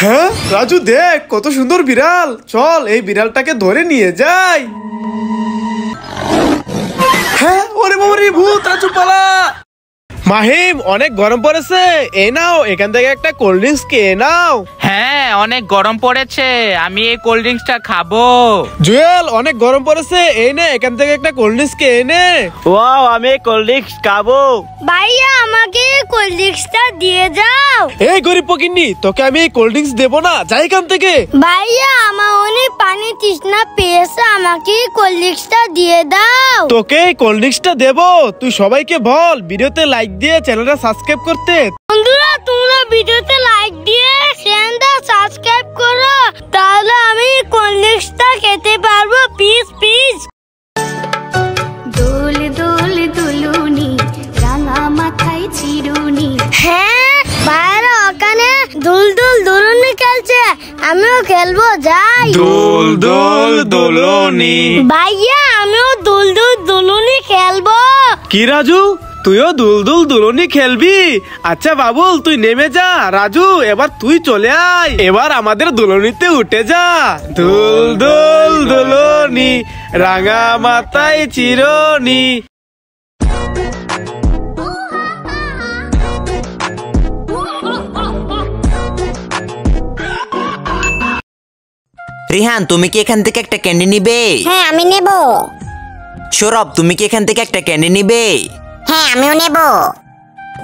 হ্যাঁ রাজু, দেখ কত সুন্দর বিড়াল। চল এই বিড়ালটাকে ধরে নিয়ে যাই। হ্যাঁ, ওরে বাবা রে, ভূত! রাজু পালা। মাহিম, অনেক গরম পড়েছে, এই নাও এখান থেকে একটা কোল্ড ড্রিঙ্কস খেয়ে নাও। হ্যাঁ, অনেক গরম পড়েছে, আমি এই কোল্ড ড্রিঙ্কসটা খাবো। জুয়েল, অনেক গরম পড়েছে, এই নে এখান থেকে একটা কোল্ড ড্রিঙ্কস খেয়ে নে। ওয়াও, আমি কোল্ড ড্রিঙ্কস খাবো। ভাইয়া আমাকে কোল্ড ড্রিঙ্কসটা দিয়ে যাও। এই গরিব ফকিন্নি, তোকে আমি এই কোল্ড ড্রিঙ্কস দেবো না, যাই এখান থেকে। ভাইয়া আমার অনেক পানি তৃষ্ণা পেয়েছে, আমাকে কোল্ড ড্রিঙ্কসটা দিয়ে দাও। তোকে এই কোল্ড ড্রিঙ্কসটা দেবো, তুই সবাইকে বল ভিডিওতে লাইক দিয়ে চ্যানেলটা সাবস্ক্রাইব করতে। বন্ধুরা, তোমরা ভিডিওতে লাইক দিয়ে চ্যানেলটা সাবস্ক্রাইব করো, তাহলে আমি কোল্ড ড্রিঙ্কসটা খেতে পারবো। Please please. দোল দোল দুলুনি, রাঙা মাথায় চিরুনি। হ্যাঁ, বাইরে ওখানে দুল দুল দুলুনি খেলছে, আমিও খেলবো, যাই। দুল দুল দুলুনি। ভাইয়া আমিও দুল দুল দুলুনি খেলবো। কি রাজু, তুইও দুলদুল দুলুনি খেলবি? আচ্ছা বাবুল, তুই নেমে যা। রাজু, এবার তুই চলে আয়, এবার আমাদের দুলুনিতে উঠে যা। দুল দুল দুলুনি, রাঙা মাথায় চিরুনি। রিহান, তুমি কি এখান থেকে একটা ক্যান্ডি নিবে? হ্যাঁ আমি নেব। সৌরভ, তুমি কি এখান থেকে একটা ক্যান্ডি নিবে? হ্যাঁ আমিও নেব।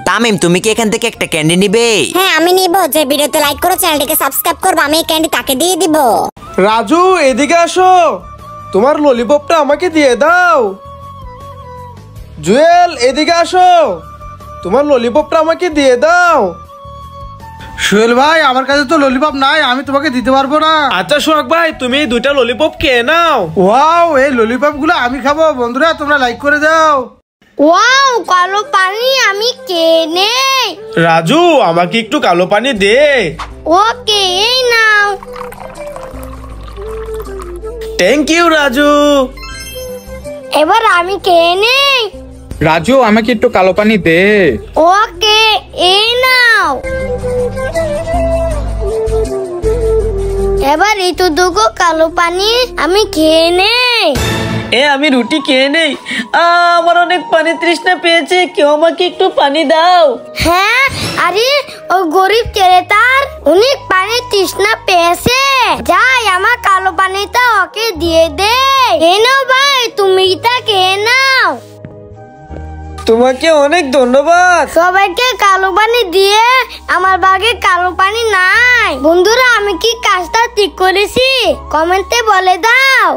তামিম, তুমি কি এখান থেকে একটা ক্যান্ডি নিবে? হ্যাঁ আমি নিব। যে ভিডিওতে লাইক করো, চ্যানেলটিকে সাবস্ক্রাইব করবো, আমি এই ক্যান্ডি তাকে দিয়ে দিব। রাজু, এদিকে আসো, তোমার ললিপপটা আমাকে দিয়ে দাও। জুয়েল, এদিকে আসো, তোমার ললিপপটা আমাকে দিয়ে দাও। সোহেল ভাই, আমার কাছে তো ললিপপ নাই, আমি তোমাকে দিতে পারবো না। আচ্ছা সোহাগ ভাই, তুমি এই দুইটা ললিপপ খেয়ে নাও। ওয়াও, এই ললিপপ গুলো আমি খাবো। বন্ধুরা, তোমরা লাইক করে দাও। ওয়াও, কালো পানি আমি কেনে। রাজু, আমাকে একটু কালো পানি দে। ওকে, এই নাও। Thank you Raju. এবার আমি কেনে। রাজু, আমাকে একটু কালো পানি দে। ওকে, এই নাও। এবার এইটুকু কালো পানি আমি খেয়ে নেই। আমি রুটি খেয়ে নেই, আমার অনেক পানি তৃষ্ণা পেয়েছে, কেউ আমাকে একটু পানি দাও। হ্যাঁ, আরে ও গরিব ক্রেতার অনেক পানি তৃষ্ণা পেয়েছে, যাই আমার কালো পানিটা ওকে দিয়ে দে। এই নাও ভাই, তুমি এটা খেয়ে নাও। তোমাকে অনেক ধন্যবাদ। সবাইকে কালো পানি দিয়ে আমার বাগে কালো পানি নাই। বন্ধুরা, আমি কি কাজটা ঠিক করেছি? কমেন্টে বলে দাও।